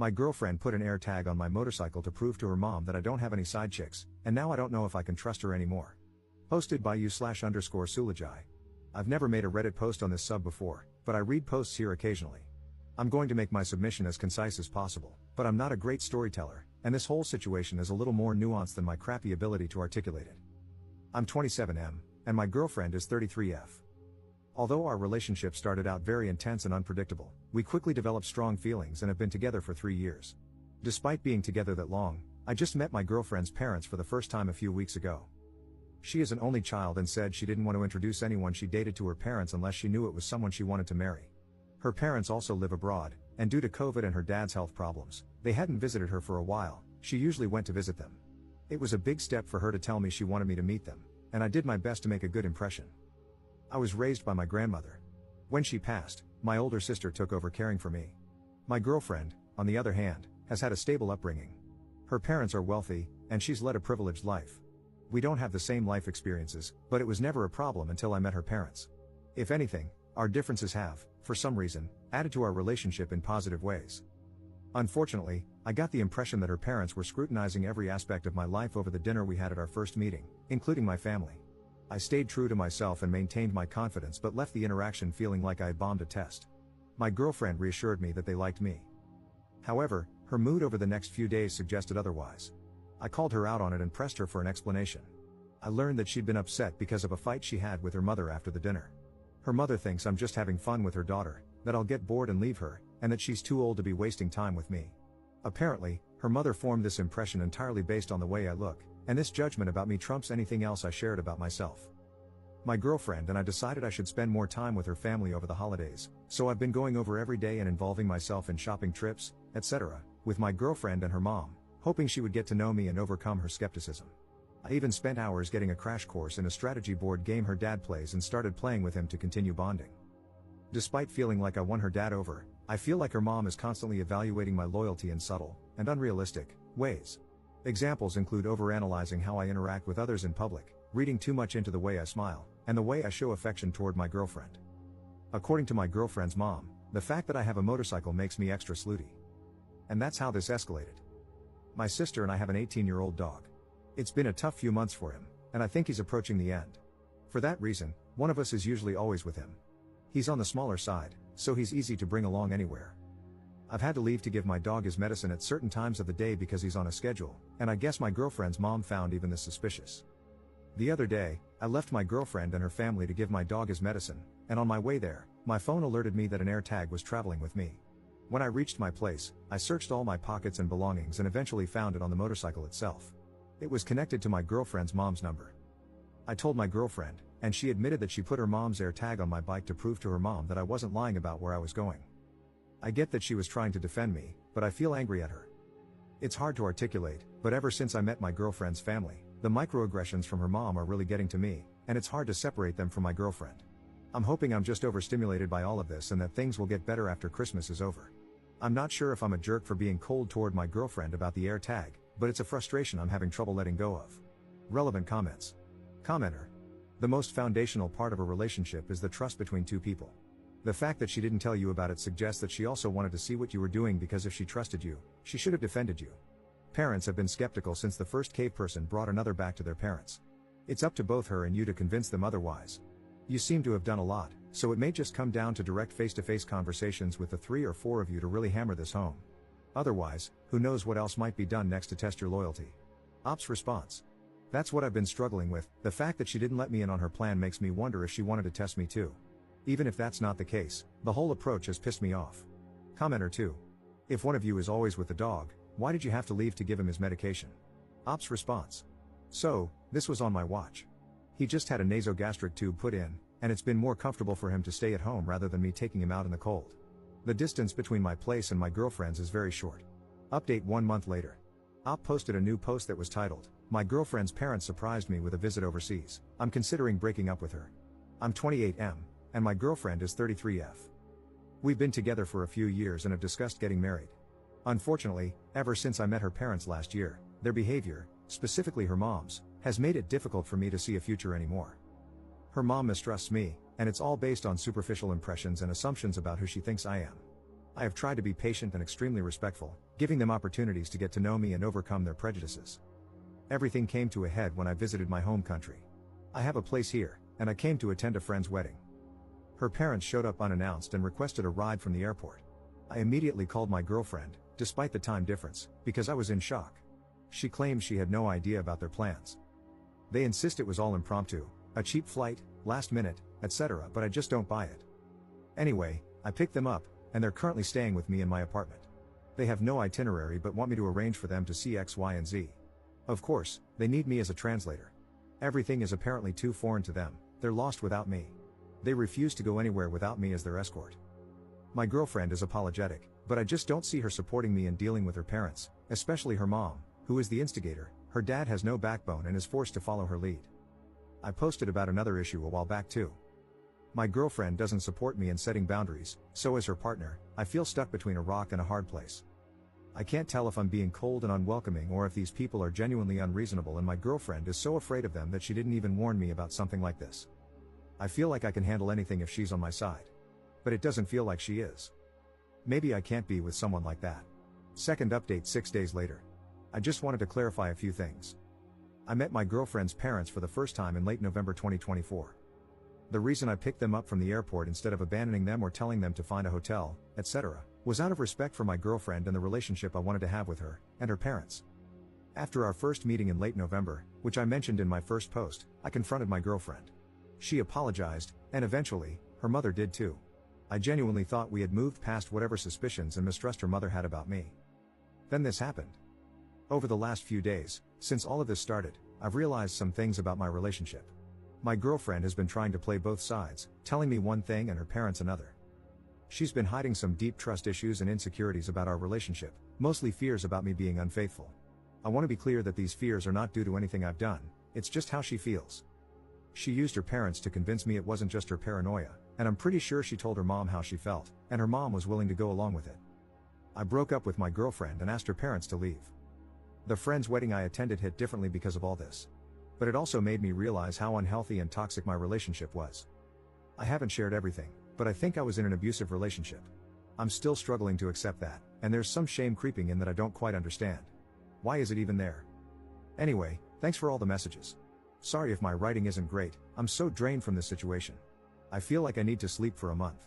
My girlfriend put an AirTag on my motorcycle to prove to her mom that I don't have any side chicks, and now I don't know if I can trust her anymore. Posted by /_Sulajai. I've never made a Reddit post on this sub before, but I read posts here occasionally. I'm going to make my submission as concise as possible, but I'm not a great storyteller, and this whole situation is a little more nuanced than my crappy ability to articulate it. I'm 27M, and my girlfriend is 33F. Although our relationship started out very intense and unpredictable, we quickly developed strong feelings and have been together for 3 years. Despite being together that long, I just met my girlfriend's parents for the first time a few weeks ago. She is an only child and said she didn't want to introduce anyone she dated to her parents unless she knew it was someone she wanted to marry. Her parents also live abroad, and due to COVID and her dad's health problems, they hadn't visited her for a while. She usually went to visit them. It was a big step for her to tell me she wanted me to meet them, and I did my best to make a good impression. I was raised by my grandmother. When she passed, my older sister took over caring for me. My girlfriend, on the other hand, has had a stable upbringing. Her parents are wealthy, and she's led a privileged life. We don't have the same life experiences, but it was never a problem until I met her parents. If anything, our differences have, for some reason, added to our relationship in positive ways. Unfortunately, I got the impression that her parents were scrutinizing every aspect of my life over the dinner we had at our first meeting, including my family. I stayed true to myself and maintained my confidence but left the interaction feeling like I had bombed a test. My girlfriend reassured me that they liked me. However, her mood over the next few days suggested otherwise. I called her out on it and pressed her for an explanation. I learned that she'd been upset because of a fight she had with her mother after the dinner. Her mother thinks I'm just having fun with her daughter, that I'll get bored and leave her, and that she's too old to be wasting time with me. Apparently, her mother formed this impression entirely based on the way I look, and this judgment about me trumps anything else I shared about myself. My girlfriend and I decided I should spend more time with her family over the holidays, so I've been going over every day and involving myself in shopping trips, etc., with my girlfriend and her mom, hoping she would get to know me and overcome her skepticism. I even spent hours getting a crash course in a strategy board game her dad plays and started playing with him to continue bonding. Despite feeling like I won her dad over, I feel like her mom is constantly evaluating my loyalty in subtle, and unrealistic, ways. Examples include overanalyzing how I interact with others in public, reading too much into the way I smile, and the way I show affection toward my girlfriend. According to my girlfriend's mom, the fact that I have a motorcycle makes me extra slutty. And that's how this escalated. My sister and I have an 18-year-old dog. It's been a tough few months for him, and I think he's approaching the end. For that reason, one of us is usually always with him. He's on the smaller side, so he's easy to bring along anywhere. I've had to leave to give my dog his medicine at certain times of the day because he's on a schedule, and I guess my girlfriend's mom found even this suspicious. The other day, I left my girlfriend and her family to give my dog his medicine, and on my way there, my phone alerted me that an AirTag was traveling with me. When I reached my place, I searched all my pockets and belongings and eventually found it on the motorcycle itself. It was connected to my girlfriend's mom's number. I told my girlfriend, and she admitted that she put her mom's AirTag on my bike to prove to her mom that I wasn't lying about where I was going. I get that she was trying to defend me, but I feel angry at her. It's hard to articulate, but ever since I met my girlfriend's family, the microaggressions from her mom are really getting to me, and it's hard to separate them from my girlfriend. I'm hoping I'm just overstimulated by all of this and that things will get better after Christmas is over. I'm not sure if I'm a jerk for being cold toward my girlfriend about the AirTag, but it's a frustration I'm having trouble letting go of. Relevant comments. Commenter. The most foundational part of a relationship is the trust between two people. The fact that she didn't tell you about it suggests that she also wanted to see what you were doing because if she trusted you, she should have defended you. Parents have been skeptical since the first cave person brought another back to their parents. It's up to both her and you to convince them otherwise. You seem to have done a lot, so it may just come down to direct face-to-face conversations with the 3 or 4 of you to really hammer this home. Otherwise, who knows what else might be done next to test your loyalty. Ops response. That's what I've been struggling with. The fact that she didn't let me in on her plan makes me wonder if she wanted to test me too. Even if that's not the case, the whole approach has pissed me off. Commenter 2. If one of you is always with the dog, why did you have to leave to give him his medication? Ops response. So, this was on my watch. He just had a nasogastric tube put in, and it's been more comfortable for him to stay at home rather than me taking him out in the cold. The distance between my place and my girlfriend's is very short. Update 1 month later. Op posted a new post that was titled, "My girlfriend's parents surprised me with a visit overseas. I'm considering breaking up with her. I'm 28M, and my girlfriend is 33F. We've been together for a few years and have discussed getting married. Unfortunately, ever since I met her parents last year, their behavior, specifically her mom's, has made it difficult for me to see a future anymore. Her mom mistrusts me, and it's all based on superficial impressions and assumptions about who she thinks I am. I have tried to be patient and extremely respectful, giving them opportunities to get to know me and overcome their prejudices. Everything came to a head when I visited my home country. I have a place here, and I came to attend a friend's wedding. Her parents showed up unannounced and requested a ride from the airport. I immediately called my girlfriend, despite the time difference, because I was in shock. She claimed she had no idea about their plans. They insist it was all impromptu, a cheap flight, last minute, etc., but I just don't buy it. Anyway, I picked them up, and they're currently staying with me in my apartment. They have no itinerary but want me to arrange for them to see X, Y, and Z. Of course, they need me as a translator. Everything is apparently too foreign to them, they're lost without me. They refuse to go anywhere without me as their escort. My girlfriend is apologetic, but I just don't see her supporting me in dealing with her parents, especially her mom, who is the instigator. Her dad has no backbone and is forced to follow her lead. I posted about another issue a while back too. My girlfriend doesn't support me in setting boundaries, so as her partner, I feel stuck between a rock and a hard place. I can't tell if I'm being cold and unwelcoming or if these people are genuinely unreasonable, and my girlfriend is so afraid of them that she didn't even warn me about something like this. I feel like I can handle anything if she's on my side. But it doesn't feel like she is. Maybe I can't be with someone like that. Second update 6 days later. I just wanted to clarify a few things. I met my girlfriend's parents for the first time in late November 2024. The reason I picked them up from the airport instead of abandoning them or telling them to find a hotel, etc., was out of respect for my girlfriend and the relationship I wanted to have with her and her parents. After our first meeting in late November, which I mentioned in my first post, I confronted my girlfriend. She apologized, and eventually, her mother did too. I genuinely thought we had moved past whatever suspicions and mistrust her mother had about me. Then this happened. Over the last few days, since all of this started, I've realized some things about my relationship. My girlfriend has been trying to play both sides, telling me one thing and her parents another. She's been hiding some deep trust issues and insecurities about our relationship, mostly fears about me being unfaithful. I want to be clear that these fears are not due to anything I've done, it's just how she feels. She used her parents to convince me it wasn't just her paranoia, and I'm pretty sure she told her mom how she felt, and her mom was willing to go along with it. I broke up with my girlfriend and asked her parents to leave. The friend's wedding I attended hit differently because of all this. But it also made me realize how unhealthy and toxic my relationship was. I haven't shared everything, but I think I was in an abusive relationship. I'm still struggling to accept that, and there's some shame creeping in that I don't quite understand. Why is it even there? Anyway, thanks for all the messages. Sorry if my writing isn't great, I'm so drained from this situation. I feel like I need to sleep for a month.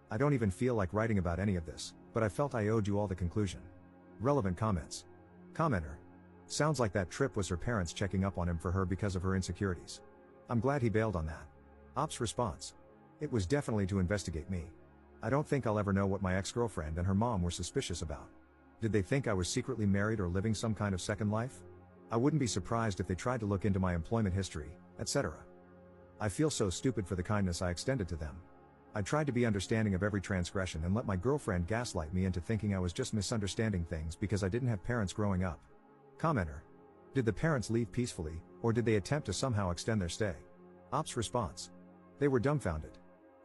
I don't even feel like writing about any of this, but I felt I owed you all the conclusion. Relevant comments. Commenter. Sounds like that trip was her parents checking up on him for her because of her insecurities. I'm glad he bailed on that. Ops response. It was definitely to investigate me. I don't think I'll ever know what my ex-girlfriend and her mom were suspicious about. Did they think I was secretly married or living some kind of second life? I wouldn't be surprised if they tried to look into my employment history, etc. I feel so stupid for the kindness I extended to them. I tried to be understanding of every transgression and let my girlfriend gaslight me into thinking I was just misunderstanding things because I didn't have parents growing up. Commenter. Did the parents leave peacefully, or did they attempt to somehow extend their stay? Ops response. They were dumbfounded.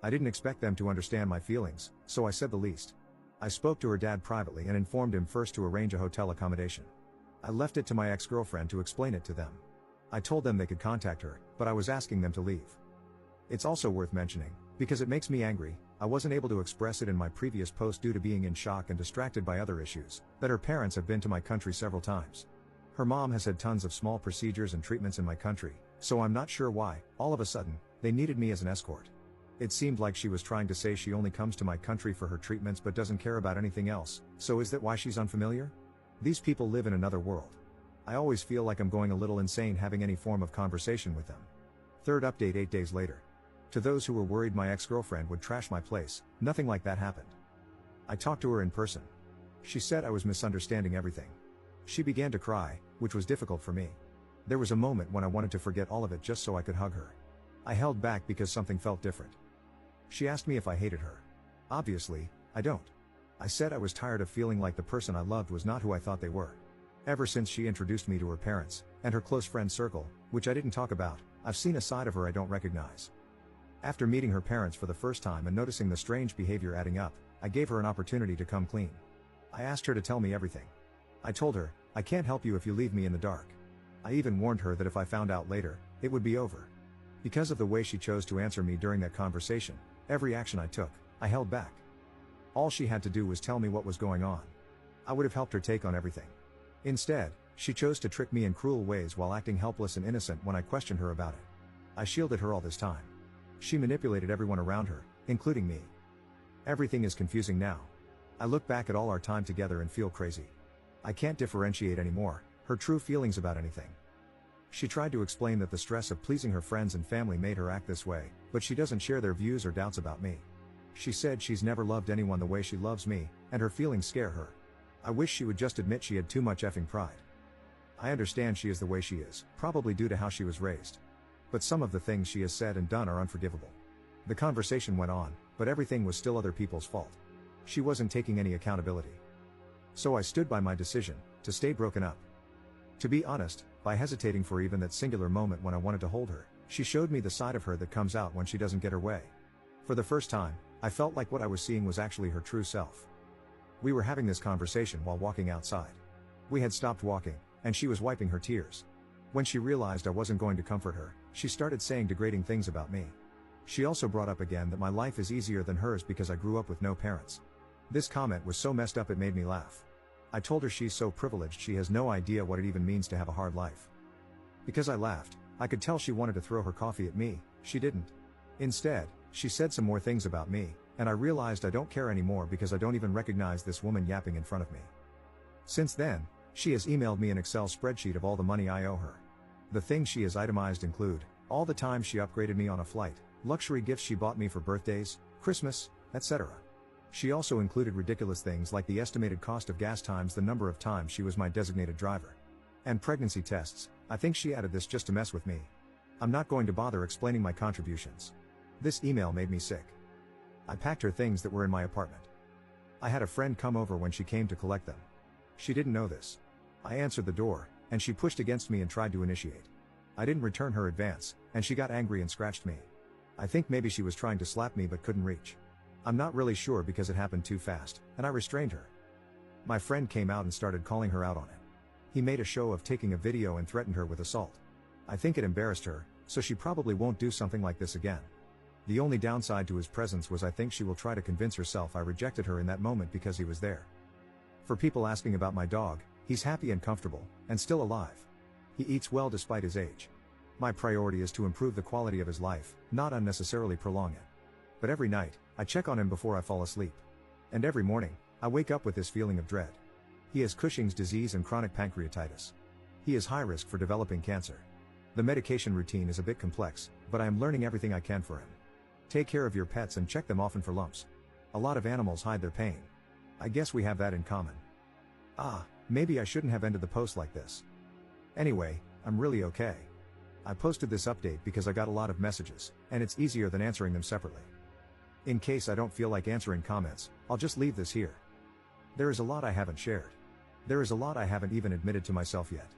I didn't expect them to understand my feelings, so I said the least. I spoke to her dad privately and informed him first to arrange a hotel accommodation. I left it to my ex-girlfriend to explain it to them. I told them they could contact her, but I was asking them to leave. It's also worth mentioning, because it makes me angry, I wasn't able to express it in my previous post due to being in shock and distracted by other issues, that her parents have been to my country several times. Her mom has had tons of small procedures and treatments in my country, so I'm not sure why, all of a sudden, they needed me as an escort. It seemed like she was trying to say she only comes to my country for her treatments but doesn't care about anything else, so is that why she's unfamiliar? These people live in another world. I always feel like I'm going a little insane having any form of conversation with them. Third update 8 days later. To those who were worried my ex-girlfriend would trash my place, nothing like that happened. I talked to her in person. She said I was misunderstanding everything. She began to cry, which was difficult for me. There was a moment when I wanted to forget all of it just so I could hug her. I held back because something felt different. She asked me if I hated her. Obviously, I don't. I said I was tired of feeling like the person I loved was not who I thought they were. Ever since she introduced me to her parents, and her close friend circle, which I didn't talk about, I've seen a side of her I don't recognize. After meeting her parents for the first time and noticing the strange behavior adding up, I gave her an opportunity to come clean. I asked her to tell me everything. I told her, I can't help you if you leave me in the dark. I even warned her that if I found out later, it would be over. Because of the way she chose to answer me during that conversation, every action I took, I held back. All she had to do was tell me what was going on. I would have helped her take on everything. Instead, she chose to trick me in cruel ways while acting helpless and innocent when I questioned her about it. I shielded her all this time. She manipulated everyone around her, including me. Everything is confusing now. I look back at all our time together and feel crazy. I can't differentiate anymore her true feelings about anything. She tried to explain that the stress of pleasing her friends and family made her act this way, but she doesn't share their views or doubts about me. She said she's never loved anyone the way she loves me, and her feelings scare her. I wish she would just admit she had too much effing pride. I understand she is the way she is, probably due to how she was raised. But some of the things she has said and done are unforgivable. The conversation went on, but everything was still other people's fault. She wasn't taking any accountability. So I stood by my decision to stay broken up. To be honest, by hesitating for even that singular moment when I wanted to hold her, she showed me the side of her that comes out when she doesn't get her way. For the first time, I felt like what I was seeing was actually her true self. We were having this conversation while walking outside. We had stopped walking, and she was wiping her tears. When she realized I wasn't going to comfort her, she started saying degrading things about me. She also brought up again that my life is easier than hers because I grew up with no parents. This comment was so messed up it made me laugh. I told her she's so privileged she has no idea what it even means to have a hard life. Because I laughed, I could tell she wanted to throw her coffee at me. She didn't. Instead, she said some more things about me, and I realized I don't care anymore because I don't even recognize this woman yapping in front of me. Since then, she has emailed me an Excel spreadsheet of all the money I owe her. The things she has itemized include all the time she upgraded me on a flight, luxury gifts she bought me for birthdays, Christmas, etc. She also included ridiculous things like the estimated cost of gas times the number of times she was my designated driver. And pregnancy tests. I think she added this just to mess with me. I'm not going to bother explaining my contributions. This email made me sick. I packed her things that were in my apartment. I had a friend come over when she came to collect them. She didn't know this. I answered the door, and she pushed against me and tried to initiate. I didn't return her advance, and she got angry and scratched me. I think maybe she was trying to slap me but couldn't reach. I'm not really sure because it happened too fast, and I restrained her. My friend came out and started calling her out on it. He made a show of taking a video and threatened her with assault. I think it embarrassed her, so she probably won't do something like this again. The only downside to his presence was I think she will try to convince herself I rejected her in that moment because he was there. For people asking about my dog, he's happy and comfortable, and still alive. He eats well despite his age. My priority is to improve the quality of his life, not unnecessarily prolong it. But every night, I check on him before I fall asleep. And every morning, I wake up with this feeling of dread. He has Cushing's disease and chronic pancreatitis. He is high risk for developing cancer. The medication routine is a bit complex, but I am learning everything I can for him. Take care of your pets and check them often for lumps. A lot of animals hide their pain. I guess we have that in common. Maybe I shouldn't have ended the post like this. Anyway, I'm really okay. I posted this update because I got a lot of messages, and it's easier than answering them separately. In case I don't feel like answering comments, I'll just leave this here. There is a lot I haven't shared. There is a lot I haven't even admitted to myself yet.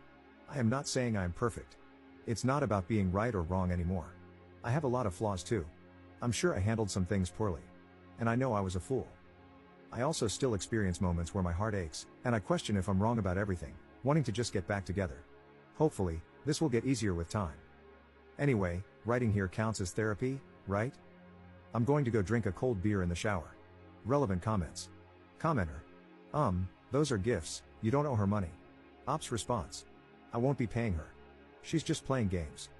I am not saying I am perfect. It's not about being right or wrong anymore. I have a lot of flaws too. I'm sure I handled some things poorly. And I know I was a fool. I also still experience moments where my heart aches, and I question if I'm wrong about everything, wanting to just get back together. Hopefully, this will get easier with time. Anyway, writing here counts as therapy, right? I'm going to go drink a cold beer in the shower. Relevant comments. Commenter. Those are gifts, you don't owe her money. Ops response. I won't be paying her. She's just playing games.